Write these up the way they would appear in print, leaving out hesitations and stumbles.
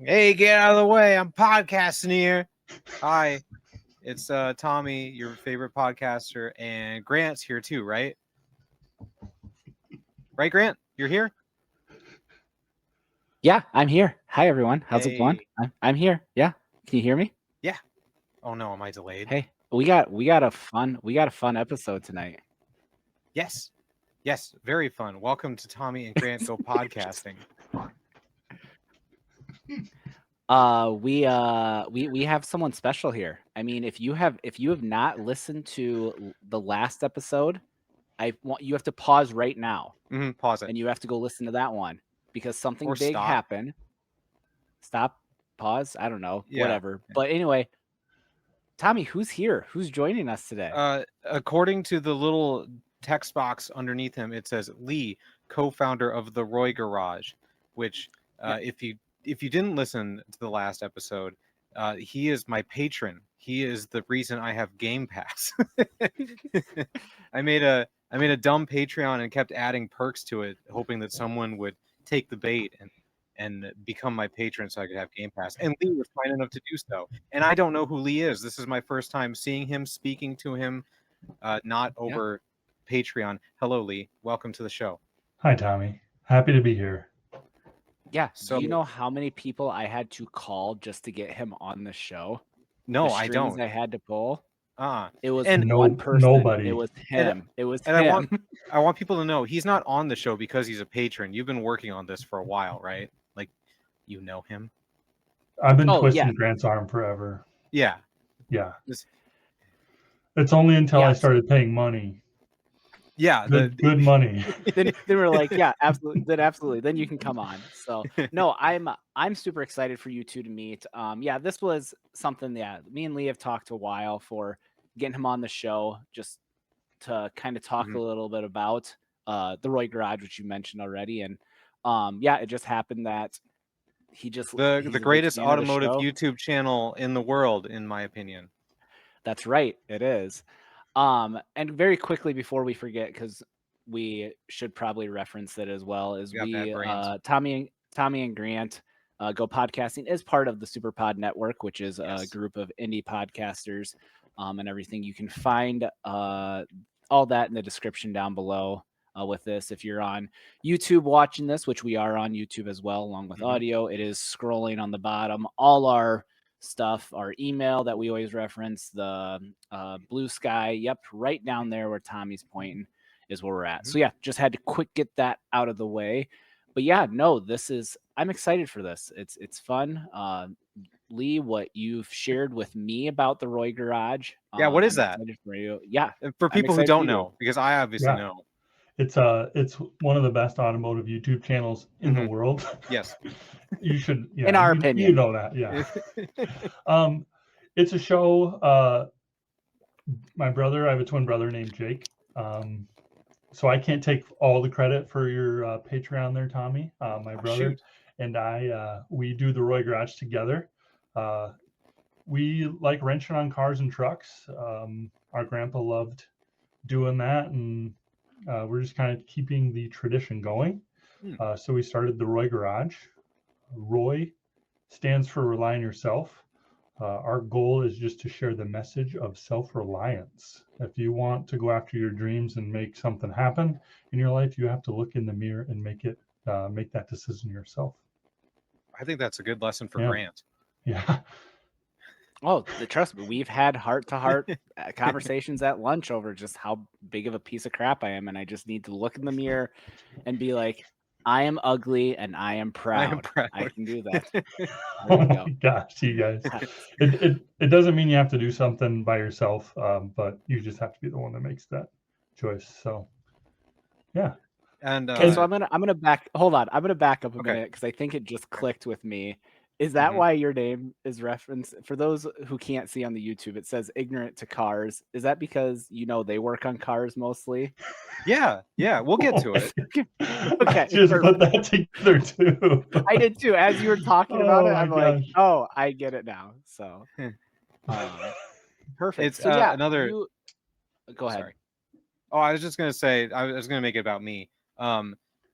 Hey, get out of the way. I'm podcasting here. Hi, it's Tommy, your favorite podcaster, and Grant's here too, right? Right, Grant? You're here? Yeah, I'm here. Hi, everyone. How's it going? Hey. I'm here. Yeah. Can you hear me? Yeah. Oh no, am I delayed? Hey, we got a fun episode tonight. Yes. Yes, very fun. Welcome to Tommy and Grant Go Podcasting. We have someone special here. I mean, if you have not listened to the last episode, I want you have to pause right now Pause it. and you have to go listen to that one because something Or big stop. happened. Stop, pause. I don't know, Yeah. whatever. But anyway, Tommy, who's here? Who's joining us today? According to the little text box underneath him, it says Lee, co-founder of the Roy Garage, which if you didn't listen to the last episode, he is my patron. He is the reason I have Game Pass. I made a dumb Patreon and kept adding perks to it, hoping that someone would take the bait and become my patron so I could have Game Pass. And Lee was kind enough to do so. And I don't know who Lee is. This is my first time seeing him, speaking to him, not over Patreon. Hello, Lee. Welcome to the show. Hi, Tommy. Happy to be here. Yeah. So, do you know how many people I had to call just to get him on the show? No, the I don't. I had to pull. It was And one person. nobody. It was him. It was and him. I want people to know he's not on the show because he's a patron. You've been working on this for a while, right? Like, you know him. I've been twisting Grant's arm forever. Yeah. Yeah. It's only until I started paying money. Yeah, good money. then we're like, yeah, absolutely. Then you can come on. So no, I'm super excited for you two to meet. Yeah, this was something. Yeah, me and Lee have talked a while for getting him on the show, just to kind of talk a little bit about the Roy Garage, which you mentioned already, and yeah, it just happened that he's the greatest automotive YouTube channel in the world, in my opinion. That's right, it is. And very quickly before we forget, because we should probably reference it as well, is Tommy and Grant Go Podcasting is part of the Superpod Network, which is a group of indie podcasters and everything. You can find all that in the description down below with this. If you're on YouTube watching this, which we are on YouTube as well, along with audio, it is scrolling on the bottom. All our stuff, our email that we always reference, the Blue Sky, yep, right down there where Tommy's pointing is where we're at. So yeah, just had to quick get that out of the way. But yeah, no, I'm excited for this. It's fun. Lee, what you've shared with me about the Roy Garage. Yeah, what is that? For you. Yeah. For people who don't know, because I obviously know. It's one of the best automotive YouTube channels in the world. Yes. You should, in our opinion. You know that, yeah. It's a show. I have a twin brother named Jake. So I can't take all the credit for your Patreon there, Tommy. My brother and I, we do the Roy Garage together. We like wrenching on cars and trucks. Our grandpa loved doing that, and we're just kind of keeping the tradition going. So we started the Roy Garage. Roy stands for Rely on Yourself. Our goal is just to share the message of self-reliance. If you want to go after your dreams and make something happen in your life, you have to look in the mirror and make that decision yourself. I think that's a good lesson for Grant. Yeah. Oh, trust me, we've had heart-to-heart conversations at lunch over just how big of a piece of crap I am, and I just need to look in the mirror and be like, I am ugly and I am proud. I can do that. Oh my gosh, you guys. It doesn't mean you have to do something by yourself, but you just have to be the one that makes that choice. So yeah. And so I'm gonna back up a minute because I think it just clicked with me. Is that why your name is referenced? For those who can't see on the YouTube, it says ignorant to cars. Is that because they work on cars mostly? Yeah, we'll get to it. Okay. I just put that together too. I did too. As you were talking about it, I'm like, oh, I get it now. So perfect. It's so, yeah, another. Go ahead. Sorry. Oh, I was just gonna say, I was gonna make it about me.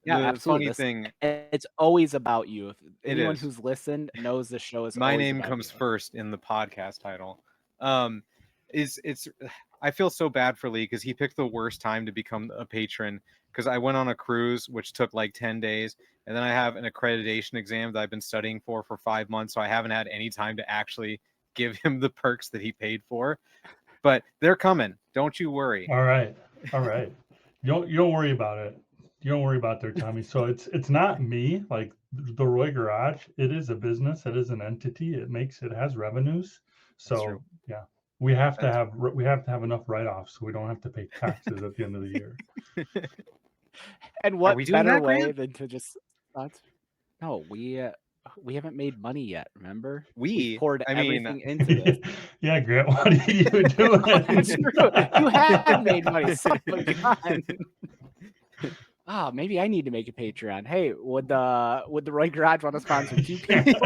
Yeah, the absolutely. funny thing, it's always about you. If anyone is. who's listened knows the show is My always name about comes you. first in the podcast title. It's I feel so bad for Lee because he picked the worst time to become a patron, because I went on a cruise which took like 10 days, and then I have an accreditation exam that I've been studying for 5 months, so I haven't had any time to actually give him the perks that he paid for. But they're coming. Don't you worry. All right. You don't worry about it. You don't worry about there, Tommy. So it's not me, like the Roy Garage. It is a business. It is an entity. It has revenues. That's true. So yeah, we have to That's have enough write-offs so we don't have to pay taxes at the end of the year. And Are we what doing better that, way Grant? than to just no, we haven't made money yet, remember? We poured I mean, everything into this. Yeah, Grant, what are you doing? That's true. You have made money, son of a gun. Maybe I need to make a Patreon. Hey, would the Roy Garage want to sponsor 2 people?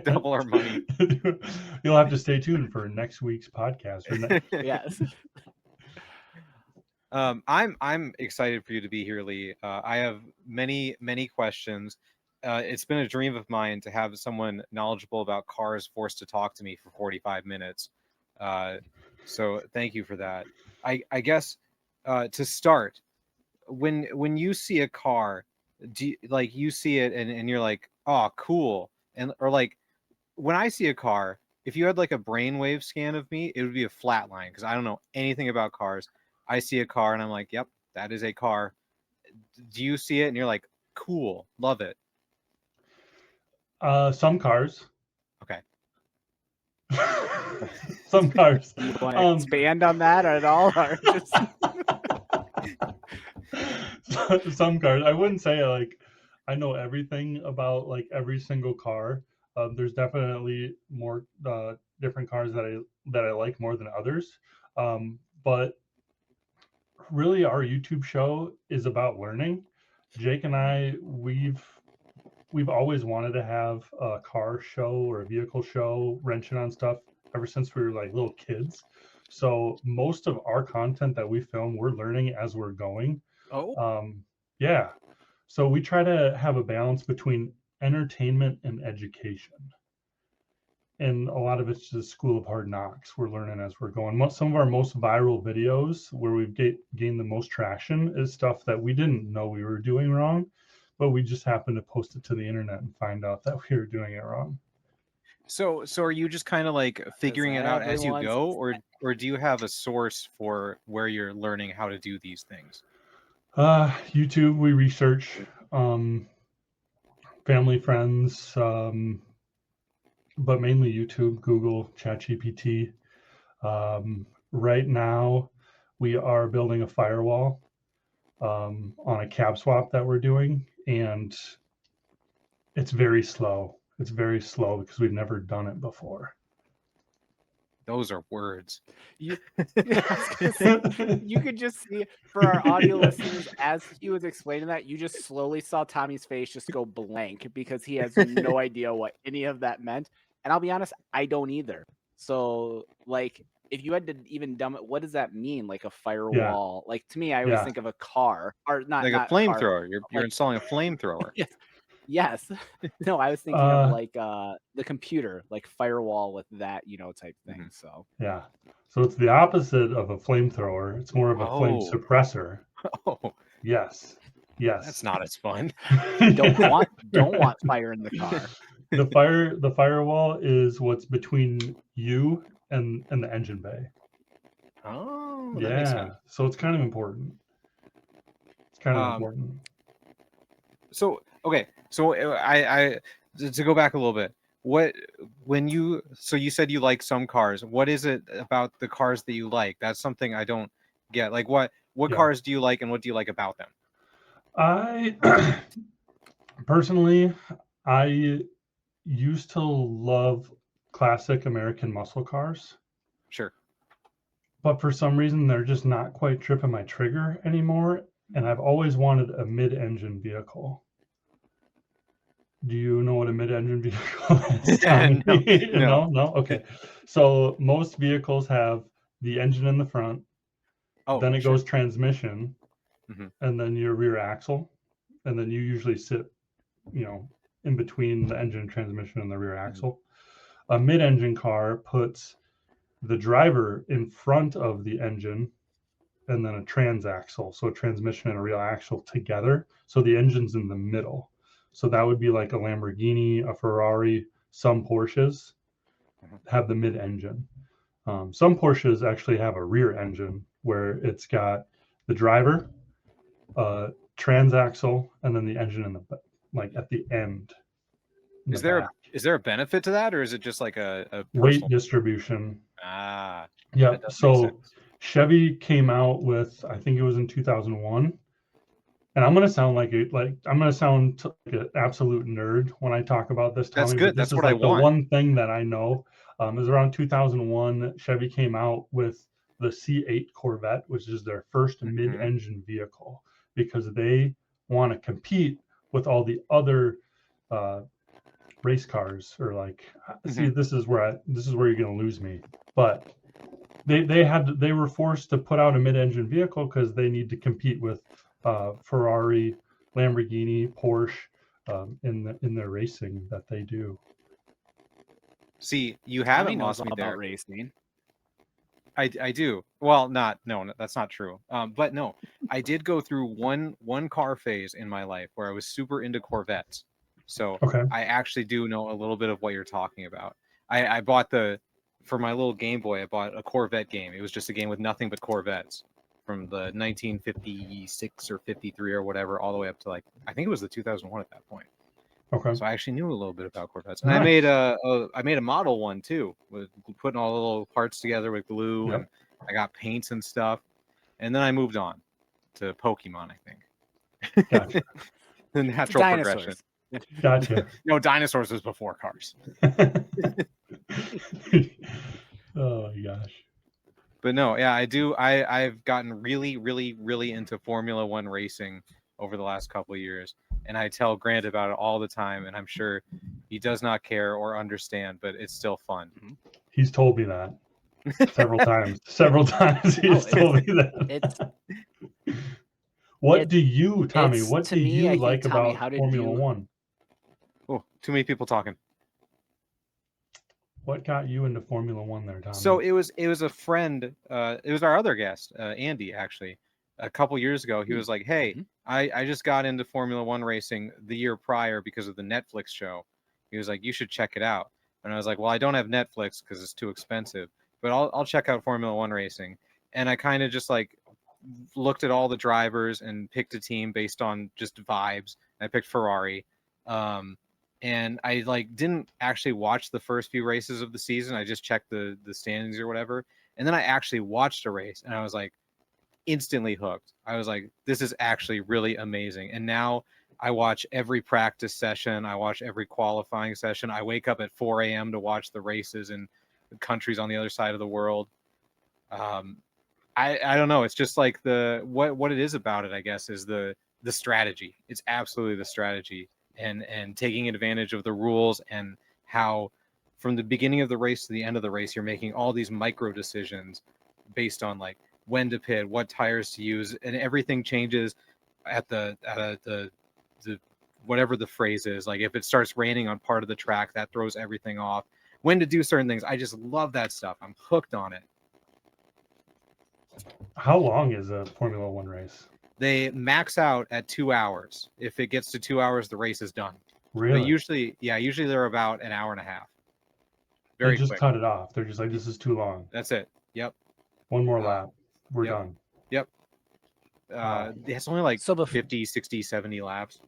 double our money. You'll have to stay tuned for next week's podcast. Yes. I'm excited for you to be here, Lee. I have many questions. It's been a dream of mine to have someone knowledgeable about cars forced to talk to me for 45 minutes. So thank you for that. I guess to start, when you see a car, do you see it and you're like, oh, cool, or like when I see a car, if you had like a brainwave scan of me, it would be a flat line because I don't know anything about cars. I see a car and I'm like, yep, that is a car. Do you see it and you're like, cool, love it? Some cars. Okay. Some cars. Do you want to expand on that at all, or just some cars? I wouldn't say like I know everything about like every single car. There's definitely more different cars that I like more than others. But really, our YouTube show is about learning. Jake and I, we've always wanted to have a car show or a vehicle show, wrenching on stuff ever since we were like little kids. So most of our content that we film, we're learning as we're going. Yeah. So we try to have a balance between entertainment and education. And a lot of it's just School of Hard Knocks. We're learning as we're going. Some of our most viral videos where we've gained the most traction is stuff that we didn't know we were doing wrong, but we just happened to post it to the internet and find out that we were doing it wrong. So are you just kind of like figuring it out as you go, or do you have a source for where you're learning how to do these things? YouTube, we research, family, friends, but mainly YouTube, Google, ChatGPT. Right now, we are building a firewall on a cab swap that we're doing, and it's very slow. It's very slow because we've never done it before. Those are words. You could just see, for our audio listeners, as he was explaining that, you just slowly saw Tommy's face just go blank because he has no idea what any of that meant. And I'll be honest, I don't either. So, like, if you had to even dumb it, what does that mean? Like a firewall? Yeah. Like, to me, I always think of a car, or not like a flamethrower. You're installing a flamethrower. Yes. No, I was thinking of like the computer, like firewall with that, type thing. So yeah. So it's the opposite of a flamethrower. It's more of a flame suppressor. Oh. Yes. That's not as fun. don't want fire in the car. The firewall is what's between you and the engine bay. Oh, that makes sense. So it's kind of important. So okay. So I to go back a little bit. So you said you like some cars. What is it about the cars that you like? That's something I don't get. Like what cars do you like and what do you like about them? I personally, I used to love classic American muscle cars. Sure. But for some reason, they're just not quite tripping my trigger anymore. And I've always wanted a mid-engine vehicle. Do you know what a mid-engine vehicle is? No? Okay. So most vehicles have the engine in the front. Then it goes transmission. Mm-hmm. And then your rear axle. and then you usually sit, in between the engine and transmission and the rear axle. A mid-engine car puts the driver in front of the engine and then a transaxle, so a transmission and a rear axle together. So the engine's in the middle. So that would be like a Lamborghini, a Ferrari. Some Porsches have the mid-engine. Some Porsches actually have a rear engine where it's got the driver, transaxle, and then the engine in the at the end. Is there a benefit to that, or is it just like a weight distribution? Yeah. So Chevy came out with, I think it was in 2001, and I'm gonna sound like an absolute nerd when I talk about this. That's Tommy, good. This That's is what like I want. The one thing that I know is around 2001. Chevy came out with the C8 Corvette, which is their first mid-engine vehicle, because they want to compete with all the other race cars. Or see, this is where you're gonna lose me. But they were forced to put out a mid-engine vehicle because they need to compete with Ferrari, Lamborghini, Porsche in their racing that they do. See, you haven't lost me there. About racing. I do. Well, no, that's not true. But no, I did go through one car phase in my life where I was super into Corvettes. So I actually do know a little bit of what you're talking about. I bought for my little Game Boy, I bought a Corvette game. It was just a game with nothing but Corvettes from the 1956 or 53 or whatever, all the way up to I think it was the 2001 at that point. Okay. So I actually knew a little bit about Corvettes, and nice. I made a model one too, with putting all the little parts together with glue, and I got paints and stuff, and then I moved on to Pokemon. I think. Gotcha. The natural progression. Gotcha. No, dinosaurs was before cars. Oh gosh. But no, yeah, I do. I've gotten really, really, really into Formula One racing over the last couple of years, and I tell Grant about it all the time, and I'm sure he does not care or understand, but it's still fun. He's told me that several times. Several times he's told me that. What do you, Tommy? What do you like about Formula One? Oh, too many people talking. What got you into Formula One there, Tommy? So it was a friend. It was our other guest, Andy, actually. A couple years ago, he was like, "Hey, I just got into Formula One racing the year prior because of the Netflix show." He was like, "You should check it out." And I was like, "Well, I don't have Netflix because it's too expensive, but I'll check out Formula One racing." And I kind of just looked at all the drivers and picked a team based on just vibes. I picked Ferrari. And I didn't actually watch the first few races of the season. I just checked the standings or whatever. And then I actually watched a race, and I was instantly hooked. I was like, this is actually really amazing. And now I watch every practice session. I watch every qualifying session. I wake up at 4 a.m. to watch the races in the countries on the other side of the world. I don't know. It's just what it is about it, I guess, is the strategy. It's absolutely the strategy. And taking advantage of the rules, and how from the beginning of the race to the end of the race, you're making all these micro decisions based on when to pit, what tires to use, and everything changes at the whatever the phrase is. If it starts raining on part of the track, that throws everything off. When to do certain things. I just love that stuff. I'm hooked on it. How long is a Formula One race? They max out at 2 hours. If it gets to 2 hours, the race is done. Really? But usually they're about an hour and a half. They just quick. Cut it off. They're just like, this is too long. That's it. Yep. One more lap. We're done. Yep. It's only 50, 60, 70 laps.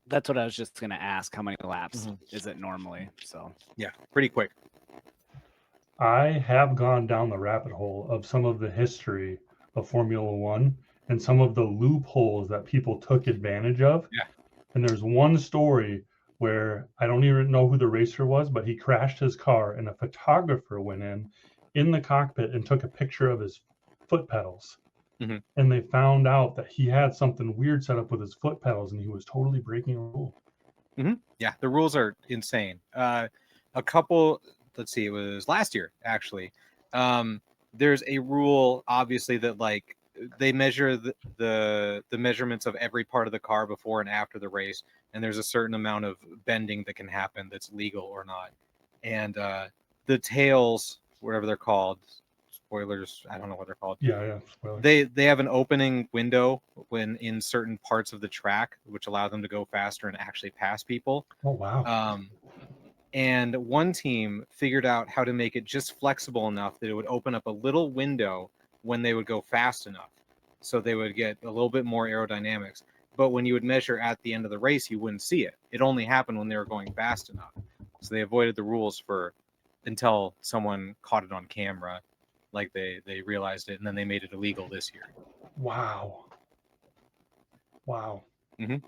That's what I was just going to ask. How many laps is it normally? So yeah, pretty quick. I have gone down the rabbit hole of some of the history of Formula One and some of the loopholes that people took advantage of. Yeah. And there's one story where I don't even know who the racer was, but he crashed his car and a photographer went in the cockpit and took a picture of his foot pedals. Mm-hmm. And they found out that he had something weird set up with his foot pedals, and he was totally breaking a rule. Mm-hmm. Yeah, the rules are insane. A couple, let's see, it was last year, actually. There's a rule, obviously, that they measure the measurements of every part of the car before and after the race, and there's a certain amount of bending that can happen that's legal or not. And the tails, whatever they're called, spoilers, I don't know what they're called. Yeah, spoilers. They have an opening window when in certain parts of the track, which allow them to go faster and actually pass people. Oh wow. And one team figured out how to make it just flexible enough that it would open up a little window when they would go fast enough. So they would get a little bit more aerodynamics. But when you would measure at the end of the race, you wouldn't see it. It only happened when they were going fast enough. So they avoided the rules until someone caught it on camera, like they realized it, and then they made it illegal this year. Wow. Mm-hmm.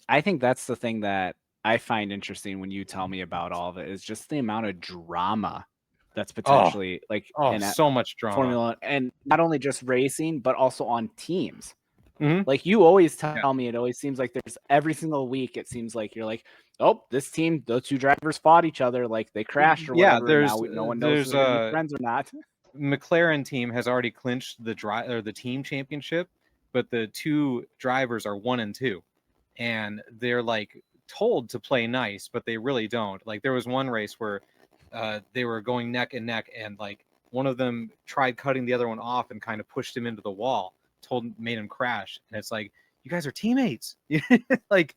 I think that's the thing that I find interesting when you tell me about all of it, is just the amount of drama that's potentially in so much drama. Formula, and not only just racing, but also on teams. Mm-hmm. Like you always tell me, it always seems like there's every single week. It seems like you're like, oh, this team, those two drivers fought each other, like they crashed or whatever. There's now no one knows if they're friends or not. McLaren team has already clinched the team championship, but the two drivers are 1 and 2, and they're like told to play nice, but they really don't. Like there was one race where they were going neck and neck, and like one of them tried cutting the other one off and kind of pushed him into the wall, made him crash. And it's like, you guys are teammates. Like,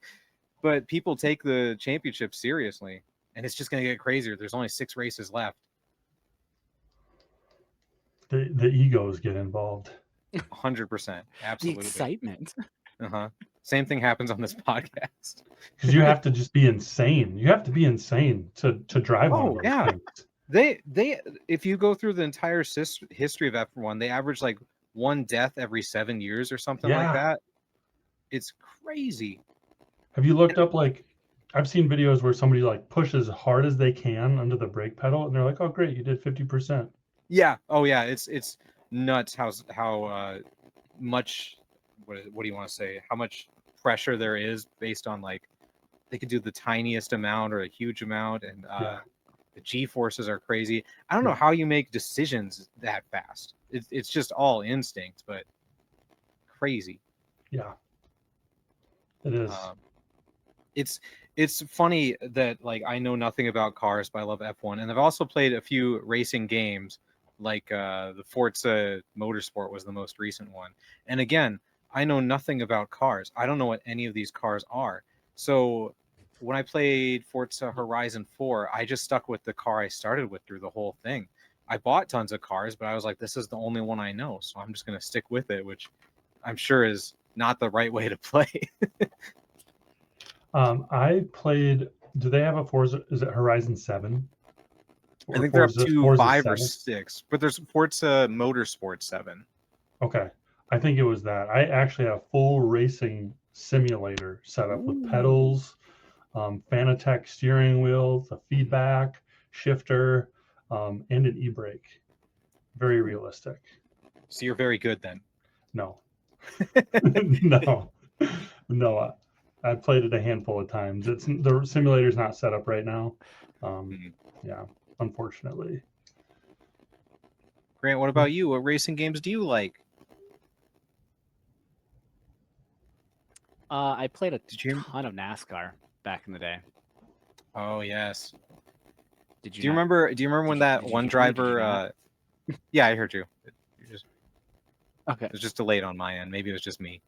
but people take the championship seriously, and it's just going to get crazier. There's only 6 races left. The egos get involved. 100%. Absolutely. The excitement. Same thing happens on this podcast. Because you have to just be insane. You have to be insane to drive one of those things. They if you go through the entire history of F1, they average like 1 death every 7 years or something like that. It's crazy. Have you looked up, like, I've seen videos where somebody like pushes as hard as they can under the brake pedal, and they're like, "Oh, great, you did 50%." Yeah. Oh, yeah. It's nuts how much. What do you want to say? How much pressure there is based on, like, they could do the tiniest amount or a huge amount, and the G-forces are crazy. I don't know how you make decisions that fast. It's just all instinct, but crazy. Yeah, it is. It's funny that, like, I know nothing about cars, but I love F1, and I've also played a few racing games, like the Forza Motorsport was the most recent one. And again, I know nothing about cars. I don't know what any of these cars are. So when I played Forza Horizon 4, I just stuck with the car I started with through the whole thing. I bought tons of cars, but I was like, this is the only one I know, so I'm just going to stick with it, which I'm sure is not the right way to play. I played, do they have a Forza, is it Horizon 7? I think they're up to 5 or 6, but there's Forza Motorsport 7. Okay. I think it was that. I actually have a full racing simulator set up with pedals, Fanatec steering wheel, the feedback, shifter, and an e-brake. Very realistic. So you're very good then. No. No. I played it a handful of times. The simulator's not set up right now. Yeah, unfortunately. Grant, what about you? What racing games do you like? I played a ton of NASCAR back in the day. Oh yes. Do you remember when that one driver? Yeah, I heard you. Okay. It was just delayed on my end. Maybe it was just me.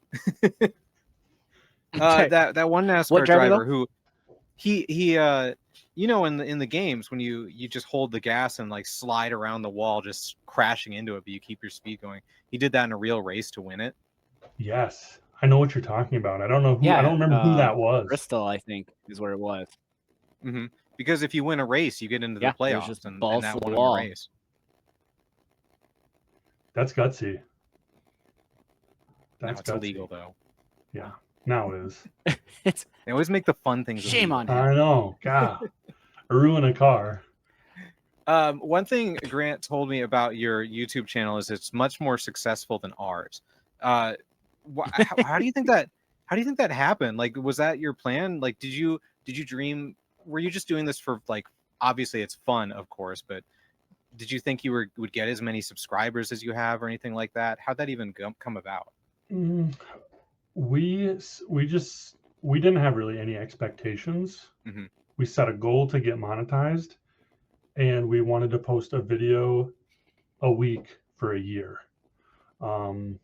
That one NASCAR driver who he in the games when you just hold the gas and like slide around the wall, just crashing into it, but you keep your speed going. He did that in a real race to win it. Yes, I know what you're talking about. I don't know who. I don't remember who that was. Bristol, I think, is where it was. Mm-hmm. Because if you win a race, you get into the playoffs, and that won a race. That's gutsy. That's gutsy. Illegal though. Yeah. Now it is. They always make the fun things. Shame on him. I know. God, ruin a car. One thing Grant told me about your YouTube channel is it's much more successful than ours. How do you think that? How do you think that happened? Like, was that your plan? Like, did you dream? Were you just doing this for, like, obviously it's fun, of course, but did you think you would get as many subscribers as you have or anything like that? How'd that even come about? We didn't have really any expectations. Mm-hmm. We set a goal to get monetized, and we wanted to post a video a week for a year. And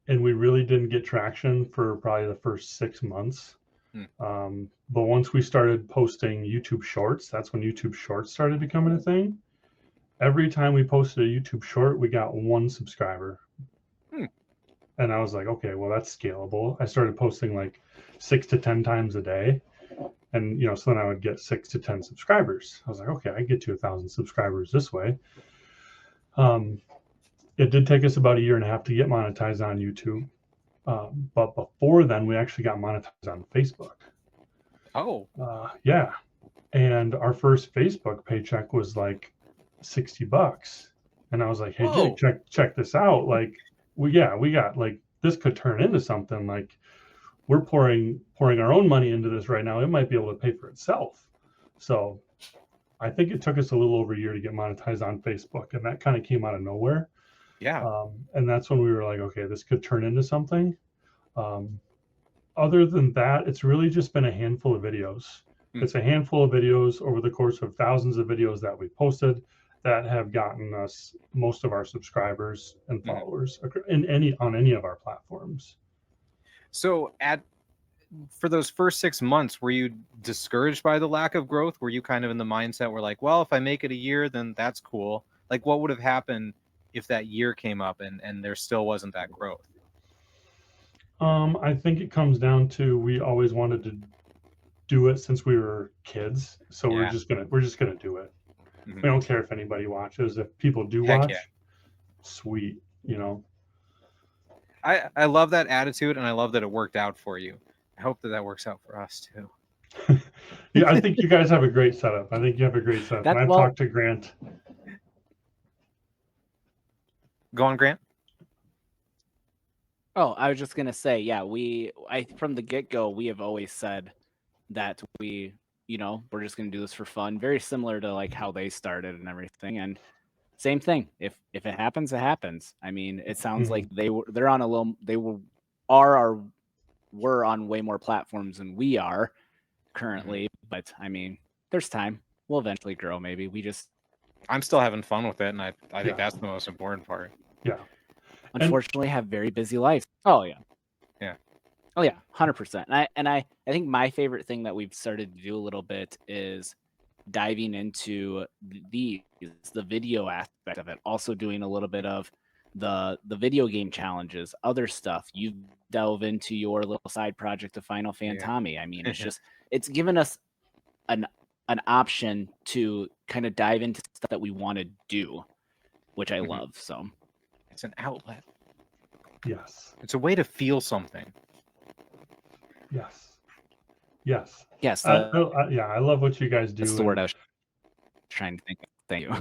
we really didn't get traction for probably the first 6 months. But once we started posting YouTube Shorts, that's when YouTube Shorts started becoming a thing. Every time we posted a YouTube Short, we got 1 subscriber. And I was like, okay, well, that's scalable. I started posting like 6 to 10 times a day. And, so then I would get 6 to 10 subscribers. I was like, okay, I get to 1,000 subscribers this way. It did take us about 1.5 years to get monetized on YouTube. But before then, we actually got monetized on Facebook. Oh. Yeah. And our first Facebook paycheck was like $60. And I was like, hey, Whoa. Jake, check this out. Like, we got like, this could turn into something. Like, we're pouring our own money into this right now. It might be able to pay for itself. So I think it took us a little over 1 year to get monetized on Facebook. And that kind of came out of nowhere. Yeah. And that's when we were like, okay, this could turn into something. Other than that, it's really just been a handful of videos. It's a handful of videos over the course of thousands of videos that we posted that have gotten us most of our subscribers and followers on any of our platforms. So for those first 6 months, were you discouraged by the lack of growth? Were you kind of in the mindset where like, well, if I make it a year, then that's cool. Like, what would have happened if that year came up and there still wasn't that growth? I think it comes down to, we always wanted to do it since we were kids. So we're just gonna do it. We don't care if anybody watches. If people do watch, sweet, I love that attitude, and I love that it worked out for you. I hope that works out for us too. Yeah, I think you guys have a great setup. And I've talked to Grant. Go on, Grant. Oh, I was just gonna say, yeah, from the get-go, we have always said that we're just gonna do this for fun, very similar to like how they started and everything. And same thing. If it happens, it happens. I mean, it sounds like we're on way more platforms than we are currently, but I mean, there's time. We'll eventually grow. Maybe I'm still having fun with it, and I think that's the most important part. Yeah. Unfortunately, have very busy lives. Oh yeah. Yeah. Oh yeah, 100%. And I think my favorite thing that we've started to do a little bit is diving into the video aspect of it. Also doing a little bit of the video game challenges, other stuff. You delve into your little side project of Final Fan Tommy. I mean, it's given us an option to kind of dive into stuff that we want to do, which I love. So it's an outlet. Yes. It's a way to feel something. Yes. I love what you guys do. That's the word I was trying to think of. Thank you.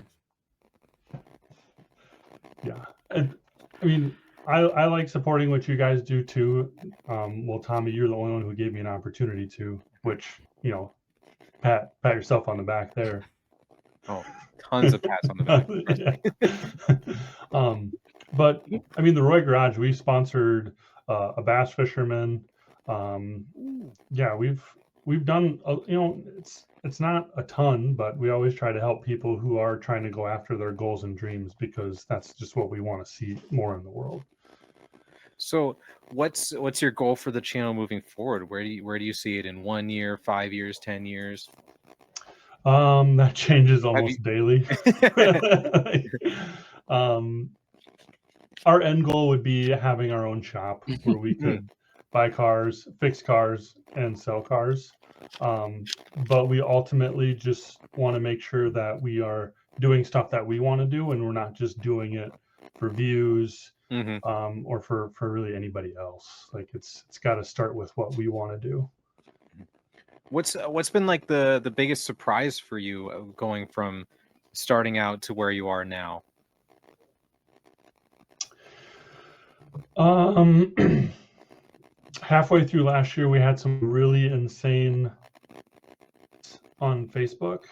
Yeah. And I mean, I like supporting what you guys do too. Well, Tommy, you're the only one who gave me an opportunity to, which, pat yourself on the back there. Oh, tons of pats on the back. But I mean, the Roy Garage, we sponsored a bass fisherman. Yeah, we've done, it's not a ton, but we always try to help people who are trying to go after their goals and dreams, because that's just what we want to see more in the world. So what's your goal for the channel moving forward? Where do you see it in 1 year, 5 years, 10 years? That changes almost daily. Our end goal would be having our own shop where we could buy cars, fix cars, and sell cars. But we ultimately just want to make sure that we are doing stuff that we want to do, and we're not just doing it for views or for really anybody else. Like, it's got to start with what we want to do. What's been like the biggest surprise for you going from starting out to where you are now? Halfway through last year, we had some really insane on Facebook.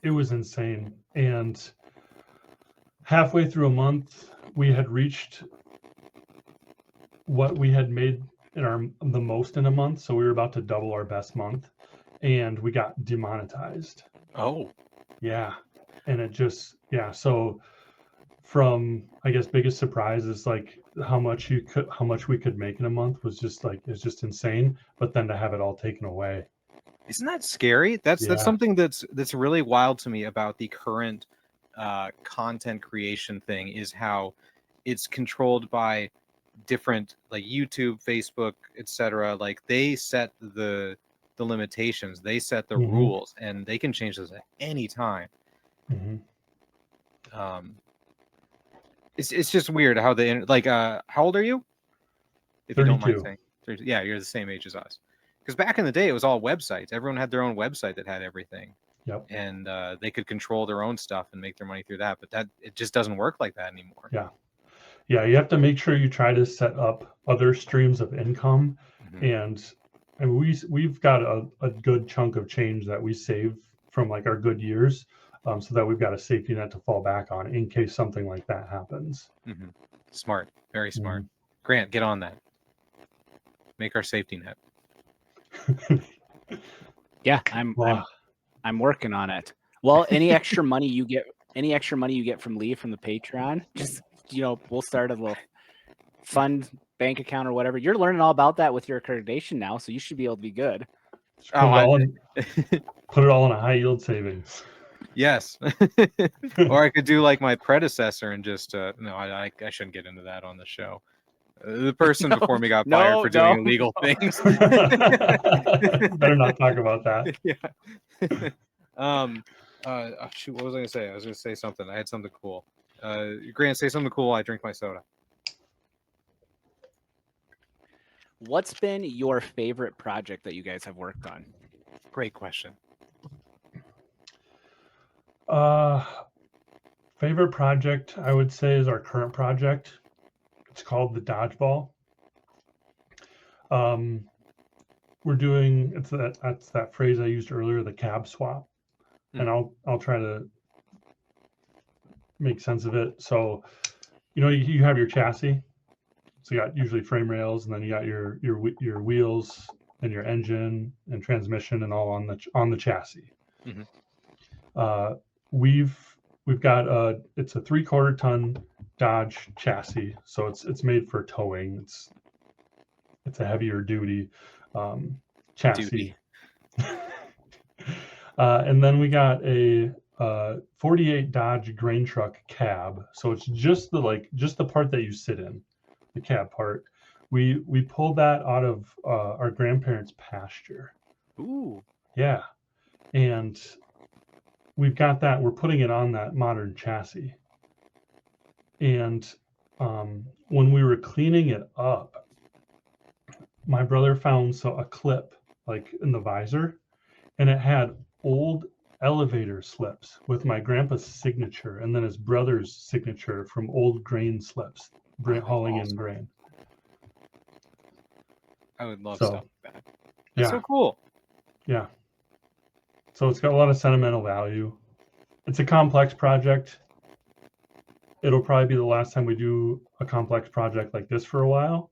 it was insane. And halfway through a month, we had reached what we had made in the most in a month. So we were about to double our best month, and we got demonetized. Oh, yeah. And it just, so from, I guess, biggest surprise is like how much we could make in a month was just like, it's just insane. But then to have it all taken away. Isn't that scary? That's something that's really wild to me about the current content creation thing, is how it's controlled by different, like YouTube, Facebook, etc. Like they set the limitations, they set the rules, and they can change those at any time. It's just weird how they like. How old are you? If 32. You don't mind saying. 32. Yeah, you're the same age as us. Because back in the day, it was all websites. Everyone had their own website that had everything. Yep. And they could control their own stuff and make their money through that. But it just doesn't work like that anymore. Yeah. Yeah, you have to make sure you try to set up other streams of income. And we've got a good chunk of change that we save from like our good years, so that we've got a safety net to fall back on in case something like that happens. Smart. Very smart. Grant, get on that. Make our safety net. Yeah, I'm working on it. Well, any extra money you get from Lee from the Patreon, just we'll start a little fund bank account or whatever. You're learning all about that with your accreditation now, so you should be able to be good. Put it all in a high yield savings. Yes. Or I could do like my predecessor and just no, I shouldn't get into that on the show. The person before me got fired for doing illegal things. Better not talk about that. Yeah. Shoot, what was I gonna say? I was gonna say something. I had something cool. Grant, say something cool. I drink my soda. What's been your favorite project that you guys have worked on? Great question. Favorite project, I would say, is our current project. It's called the Dodgeball. We're doing, that's that phrase I used earlier, the cab swap. And I'll try to make sense of it. So, you have your chassis. So you got usually frame rails, and then you got your wheels and your engine and transmission and all on the chassis. We've got it's a 3/4 ton Dodge chassis, so it's made for towing. It's a heavier duty chassis. And then we got a 48 Dodge grain truck cab. So it's just the part that you sit in, the cab part. We pulled that out of our grandparents' pasture. Ooh. Yeah. And we've got that. We're putting it on that modern chassis. And when we were cleaning it up, my brother found a clip like in the visor, and it had old elevator slips with my grandpa's signature and then his brother's signature from old grain slips, hauling in grain. I would love stuff like that. That's so cool. Yeah. So it's got a lot of sentimental value. It's a complex project. It'll probably be the last time we do a complex project like this for a while.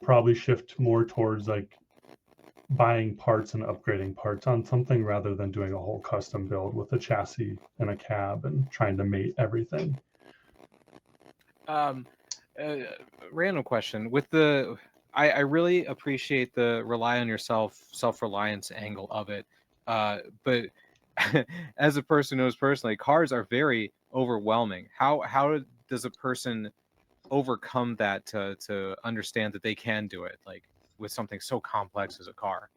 Probably shift more towards like buying parts and upgrading parts on something rather than doing a whole custom build with a chassis and a cab and trying to mate everything. Random question. I really appreciate the rely on yourself, self-reliance angle of it. But as a person who knows personally, cars are very overwhelming. How does a person overcome that to understand that they can do it, like with something so complex as a car?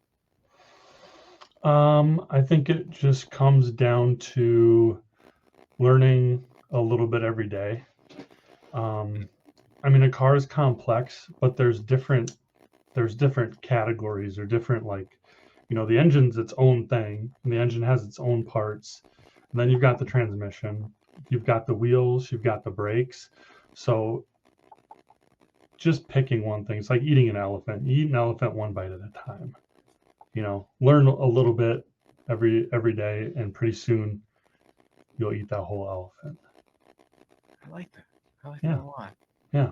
I think it just comes down to learning a little bit every day. I mean, a car is complex, but there's different categories or different, like, the engine's its own thing, and the engine has its own parts. And then you've got the transmission, you've got the wheels, you've got the brakes. So just picking one thing, it's like eating an elephant. You eat an elephant one bite at a time. Learn a little bit every day, and pretty soon you'll eat that whole elephant. I like that. I like that a lot. Yeah.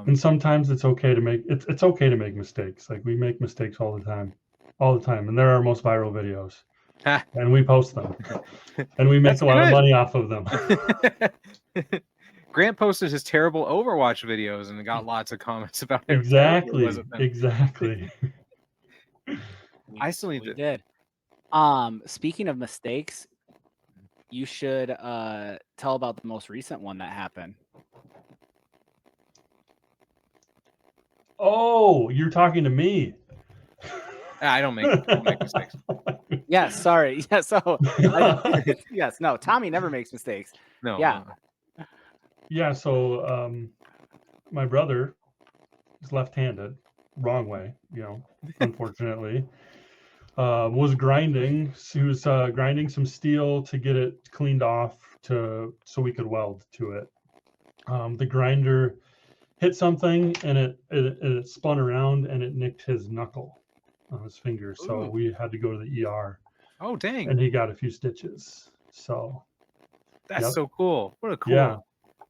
And sometimes it's okay to make it's okay to make mistakes. Like we make mistakes all the time, and they're our most viral videos, and we post them, and we make a lot of money off of them. Grant posted his terrible Overwatch videos and got lots of comments about it. Exactly. I still need to. Did. Speaking of mistakes, you should tell about the most recent one that happened. Oh, you're talking to me. I don't make mistakes. Yes, sorry. Yeah, so yes, no, Tommy never makes mistakes. No. Yeah. Yeah, so my brother is left-handed, wrong way, unfortunately. Was grinding. He was grinding some steel to get it cleaned off so we could weld to it. The grinder hit something and it spun around and it nicked his knuckle on his finger. So we had to go to the ER. Oh, dang. And he got a few stitches. So that's so cool. What a cool. Yeah.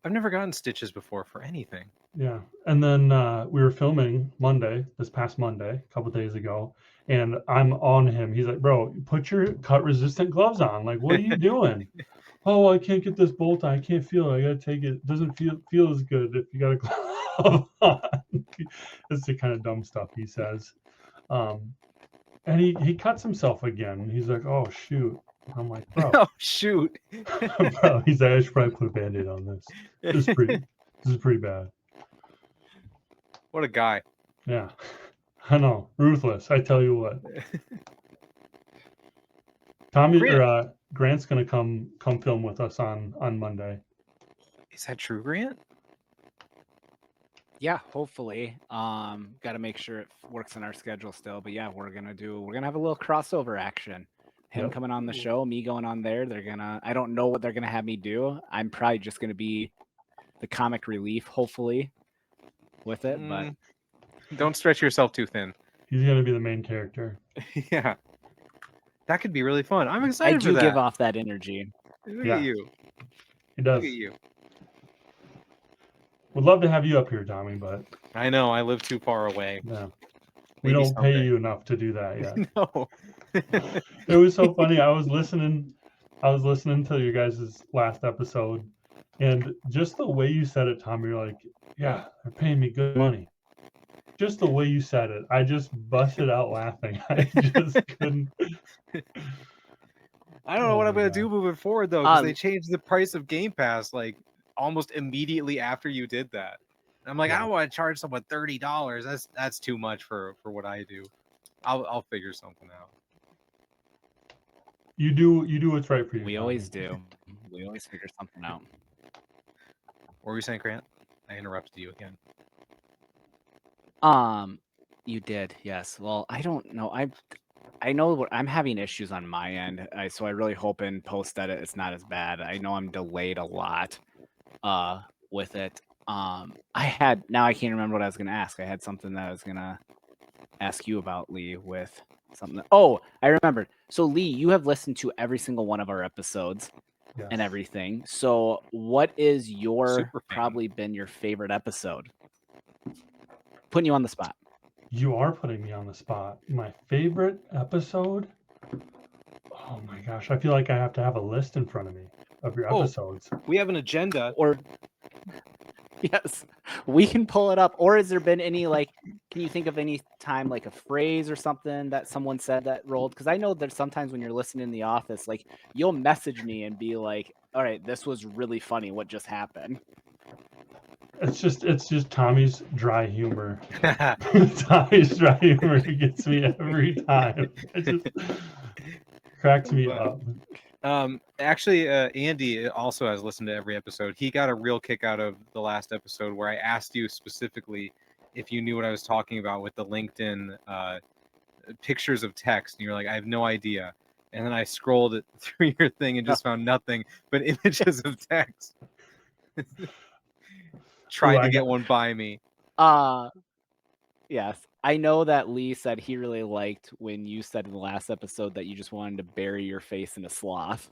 I've never gotten stitches before for anything. Yeah. And then we were filming this past Monday, a couple of days ago, and I'm on him. He's like, bro, put your cut resistant gloves on. Like, what are you doing? Oh, I can't get this bolt on. I can't feel it. I got to take it. It doesn't feel as good if you got a glove on. It's the kind of dumb stuff he says. And he cuts himself again. He's like, oh, shoot. I'm like, bro. Oh, shoot. Bro, he's like, I should probably put a Band-Aid on this. This is pretty bad. What a guy. Yeah. I know. Ruthless. I tell you what. Grant's going to come film with us on Monday. Is that true, Grant? Yeah, hopefully. Got to make sure it works in our schedule still. But yeah, we're gonna have a little crossover action. Him coming on the show, me going on there. I don't know what they're gonna have me do. I'm probably just gonna be the comic relief, hopefully, with it. But don't stretch yourself too thin. He's gonna be the main character. Yeah, that could be really fun. I'm excited. I do give off that energy. Look at you. He does. Look at you. Would love to have you up here, Tommy, but I know I live too far away. Yeah, we don't pay you enough to do that yet. No. It was so funny. I was listening to you guys' last episode, and just the way you said it, Tommy, you're like, yeah, they're paying me good money. Just the way you said it, I just busted out laughing. I just couldn't. I don't know what I'm gonna do moving forward though, because they changed the price of Game Pass like almost immediately after you did that. I'm like, I don't want to charge someone $30. That's too much for what I do. I'll figure something out. You do what's right for you. We always do. We always figure something out. What were you saying, Grant? I interrupted you again. You did, yes. Well, I don't know. I know I'm having issues on my end, so I really hope in post edit it's not as bad. I know I'm delayed a lot with it. Now I can't remember what I was gonna ask. I had something that I was gonna ask you about, Lee, with something. Oh, I remembered. So Lee, you have listened to every single one of our episodes and everything. So what is probably been your favorite episode? Putting you on the spot. You are putting me on the spot. My favorite episode? Oh my gosh. I feel like I have to have a list in front of me of your episodes. We have an agenda. Or yes, we can pull it up. Or has there been any, can you think of any time, like a phrase or something that someone said that rolled? Because I know that sometimes when you're listening in the office, like you'll message me and be like, all right, this was really funny. What just happened? It's just Tommy's dry humor. Tommy's dry humor gets me every time. It just cracks me up. Actually, Andy also has listened to every episode. He got a real kick out of the last episode where I asked you specifically if you knew what I was talking about with the LinkedIn pictures of text, and you're like, I have no idea. And then I scrolled it through your thing and just found nothing but images of text. Tried to get one by me. Yeah, Yes. I know that Lee said he really liked when you said in the last episode that you just wanted to bury your face in a sloth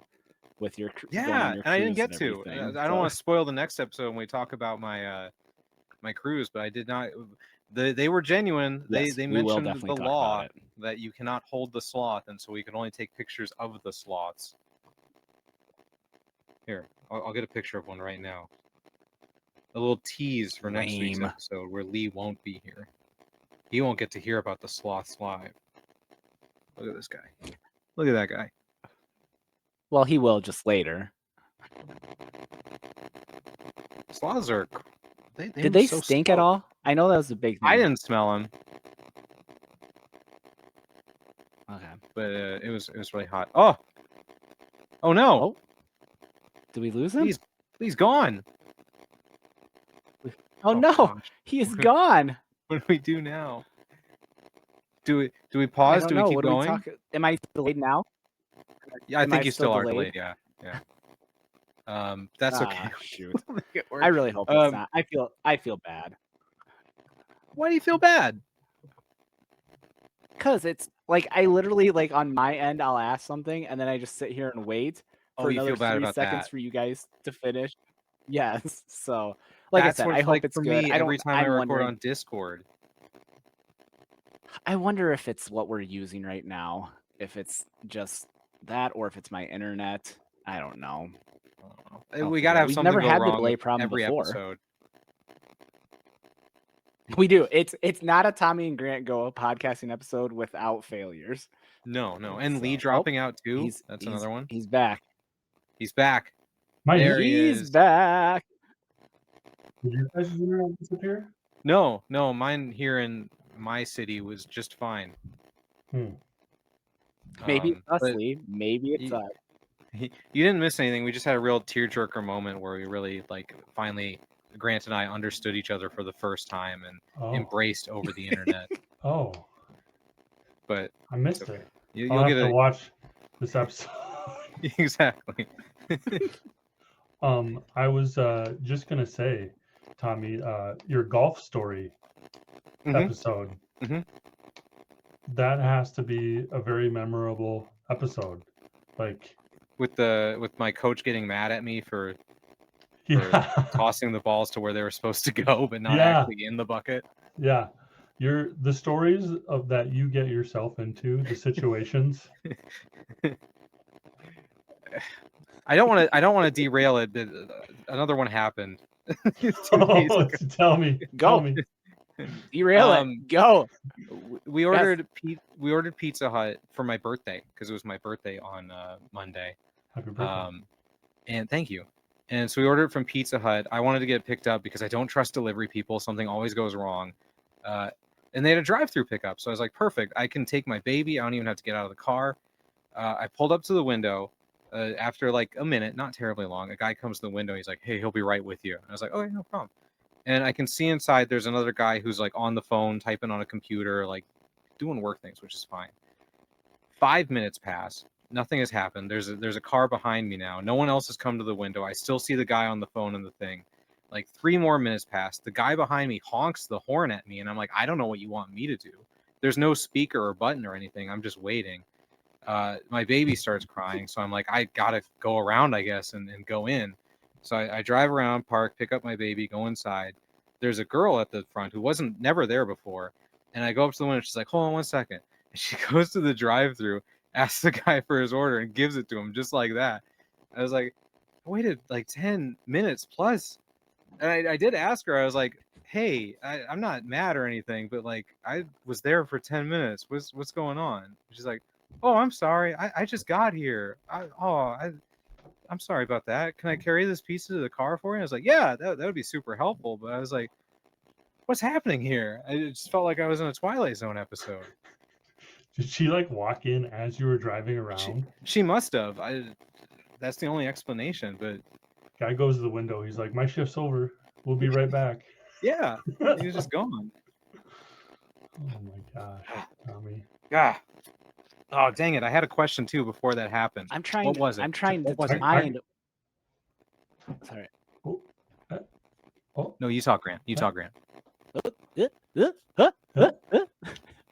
with your going on your and I didn't cruise get and to. everything. I don't want to spoil the next episode when we talk about my my cruise, but I did not. They were genuine. Yes, They we will mentioned definitely the talk law about it. that you cannot hold the sloth, and so we can only take pictures of the sloths. Here, I'll get a picture of one right now. A little tease for next week's episode where Lee won't be here. He won't get to hear about the sloths live. Look at this guy. Look at that guy. Well, he will just later. Sloths are. Did they so stink slow. At all? I know that was a big thing. I didn't smell them. Okay. But it was really hot. Oh no! Oh. Did we lose him? He's gone. Oh no! Gosh. He is gone. What do we do now? Do we pause? Do we keep going? Am I delayed now? Yeah, I think you still are delayed. Yeah. That's okay. Shoot. I really hope it's not. I feel bad. Why do you feel bad? Because it's like I literally like on my end I'll ask something and then I just sit here and wait for another 3 seconds for you guys to finish. Yes. So like I said, I hope it's good. Every time I record on Discord. I wonder if it's what we're using right now. If it's just that or if it's my internet. I don't know. We gotta have something never go had wrong the delay problem every before. Episode. We do. It's not a Tommy and Grant Go podcasting episode without failures. No. And so, Lee dropping out too. That's another one. He's back. He's back. He's back. Did your guys' internet disappear? No. Mine here in my city was just fine. Maybe it's us, Lee. Maybe it's us. You didn't miss anything. We just had a real tearjerker moment where we really finally Grant and I understood each other for the first time and embraced over the internet. But I missed it. You'll get to watch this episode. Exactly. I was just gonna say, Tommy, your golf story episode. Mm-hmm. That has to be a very memorable episode. With my coach getting mad at me for tossing the balls to where they were supposed to go, but not actually in the bucket. Yeah. The stories of that you get yourself into, the situations. I don't want to derail it, but another one happened. Tell me. Derail it. Go. We ordered Pizza Hut for my birthday because it was my birthday on Monday. Happy birthday. And thank you. And so we ordered it from Pizza Hut. I wanted to get it picked up because I don't trust delivery people. Something always goes wrong. And they had a drive-through pickup. So I was like, perfect. I can take my baby. I don't even have to get out of the car. I pulled up to the window. After like a minute, not terribly long, a guy comes to the window. He's like, hey, he'll be right with you. And I was like, okay, no problem. And I can see inside there's another guy who's like on the phone, typing on a computer, like doing work things, which is fine. 5 minutes pass. Nothing has happened. There's a car behind me now. No one else has come to the window. I still see the guy on the phone and the thing. Like 3 more minutes pass. The guy behind me honks the horn at me. And I'm like, I don't know what you want me to do. There's no speaker or button or anything. I'm just waiting. My baby starts crying. So I'm like, I got to go around, I guess, and go in. So I drive around, park, pick up my baby, go inside. There's a girl at the front who wasn't never there before. And I go up to the window. She's like, hold on 1 second. And she goes to the drive-thru, asks the guy for his order, and gives it to him just like that. I was like, I waited like 10 minutes plus. And I did ask her, I was like, hey, I'm not mad or anything, but like I was there for 10 minutes. What's going on? She's like, oh, I'm sorry. I just got here. I'm sorry about that. Can I carry this pizza to the car for you? I was like, yeah, that would be super helpful. But I was like, what's happening here? I just felt like I was in a Twilight Zone episode. Did she like walk in as you were driving around? She must have. That's the only explanation. But guy goes to the window. He's like, my shift's over. We'll be right back. Yeah, he was just gone. Oh my gosh, Tommy. Yeah. Oh, dang it. I had a question, too, before that happened. What was it? I'm trying to find... Sorry. Oh. No, you talk, Grant. You talk, Grant.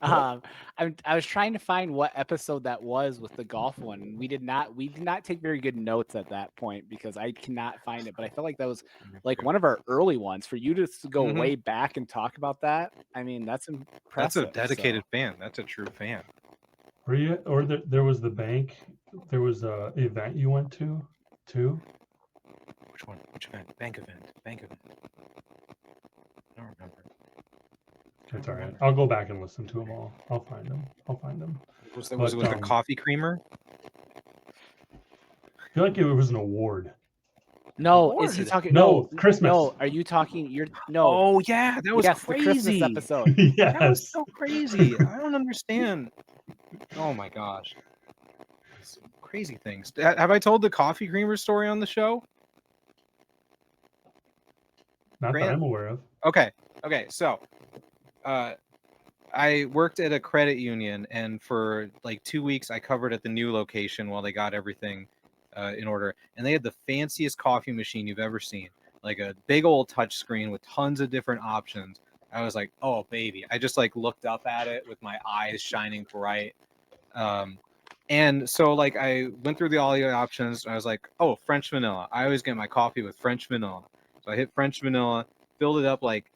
I was trying to find what episode that was with the golf one. We did not take very good notes at that point because I cannot find it. But I felt like that was like one of our early ones. For you to go way back and talk about that, I mean, that's impressive. That's a dedicated fan. That's a true fan. Were you? Or there was the bank. There was a event you went to too. Which one? Which event? Bank event. Bank event. I don't remember. That's all right. I'll go back and listen to them all. I'll find them. Was it with the coffee creamer? I feel like it was an award. No, award? Is he talking? No, Christmas. No, are you talking? No. Oh yeah, that was crazy. The Christmas episode. Yes. That was so crazy. I don't understand. Oh my gosh. Crazy things. Have I told the coffee creamer story on the show? Not Grant? that I'm aware of. Okay. So, I worked at a credit union, and for like 2 weeks, I covered at the new location while they got everything in order. And they had the fanciest coffee machine you've ever seen, like a big old touch screen with tons of different options. I was like, oh baby! I just like looked up at it with my eyes shining bright. And so like I went through all the options. And I was like, oh, French vanilla. I always get my coffee with French vanilla. So I hit French vanilla, filled it up like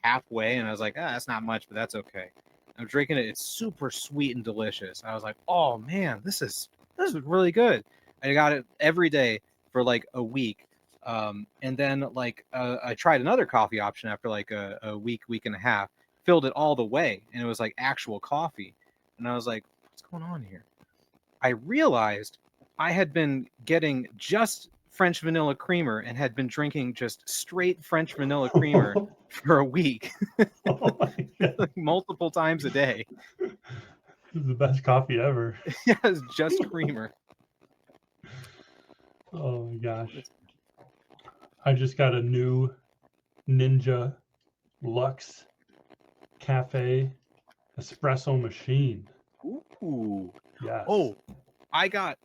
halfway, and I was like, that's not much, but that's okay. I'm drinking it. It's super sweet and delicious. I was like, oh man, this is really good. I got it every day for like a week. And then like I tried another coffee option after like a week and a half, filled it all the way, and it was like actual coffee. And I was like, what's going on here? I realized I had been getting just French vanilla creamer and had been drinking just straight French vanilla creamer for a week. Oh my God. Like multiple times a day. This is the best coffee ever. Yeah, it's just creamer. Oh my gosh. I just got a new Ninja Luxe Cafe espresso machine. Ooh. Yes. Oh, I got.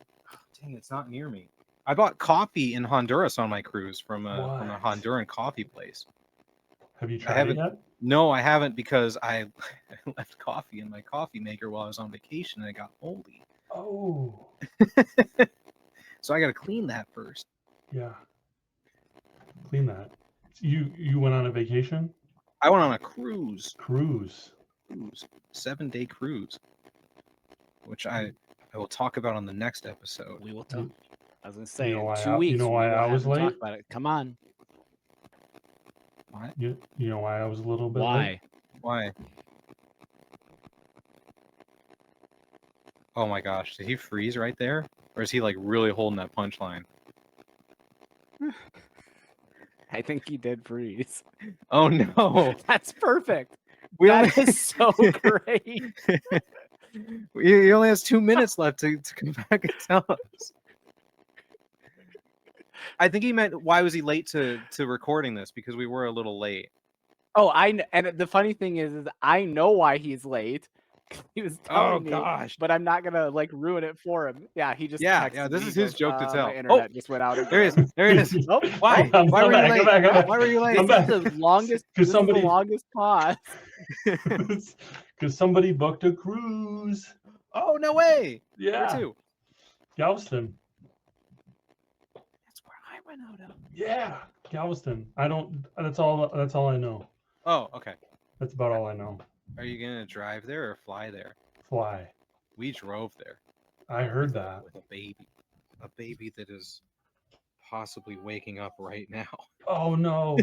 Dang, it's not near me. I bought coffee in Honduras on my cruise from a Honduran coffee place. Have you tried it yet? No, I haven't, because I left coffee in my coffee maker while I was on vacation and I got moldy. Oh. So I got to clean that first. Yeah. Clean that. You went on a vacation? I went on a cruise. 7-day cruise, which I will talk about on the next episode. We will talk. I was gonna say, you know 2 weeks. You know why I was late? Talk about it. Come on. What? You know why I was a little bit late? Why? Oh my gosh, did he freeze right there? Or is he like really holding that punchline? I think he did freeze. Oh no. That's perfect. That is so great. He only has 2 minutes left to come back and tell us. I think he meant, why was he late to recording this? Because we were a little late. Oh, and the funny thing is I know why he's late. He was telling me, gosh! But I'm not gonna like ruin it for him. Yeah, he just yeah. This is his joke to tell. My internet just went out. Again. There it is. Oh, why? Why were you late? Why were you late? This is the longest. This is the longest pause. Because somebody booked a cruise. Oh no way! Yeah. Where to? Galveston. That's where I went out of. Yeah, Galveston. I don't. That's all I know. Oh, okay. That's about all I know. Are you gonna drive there or fly there? Fly. We drove there. I heard that. With a baby that is possibly waking up right now. Oh no.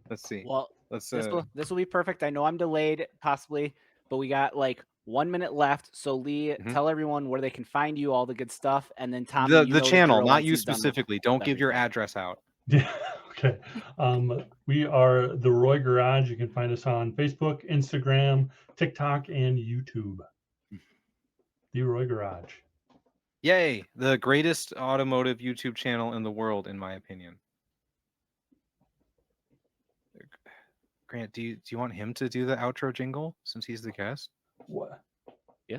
Let's see. Well, this will be perfect. I know I'm delayed, possibly, but we got like 1 minute left. So Lee, tell everyone where they can find you, all the good stuff, and then Tommy. The channel, not you specifically. Don't give your address out. Yeah. Okay. We are the Roy Garage. You can find us on Facebook, Instagram, TikTok, and YouTube. The Roy Garage. Yay! The greatest automotive YouTube channel in the world, in my opinion. Grant, do you want him to do the outro jingle since he's the guest? What? Yeah.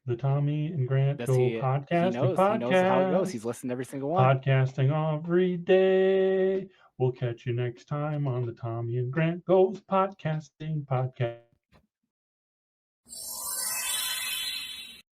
The Tommy and Grant Go podcast. He knows how it goes. He's listened to every single one. Podcasting every day. We'll catch you next time on the Tommy and Grant Goes Podcasting Podcast.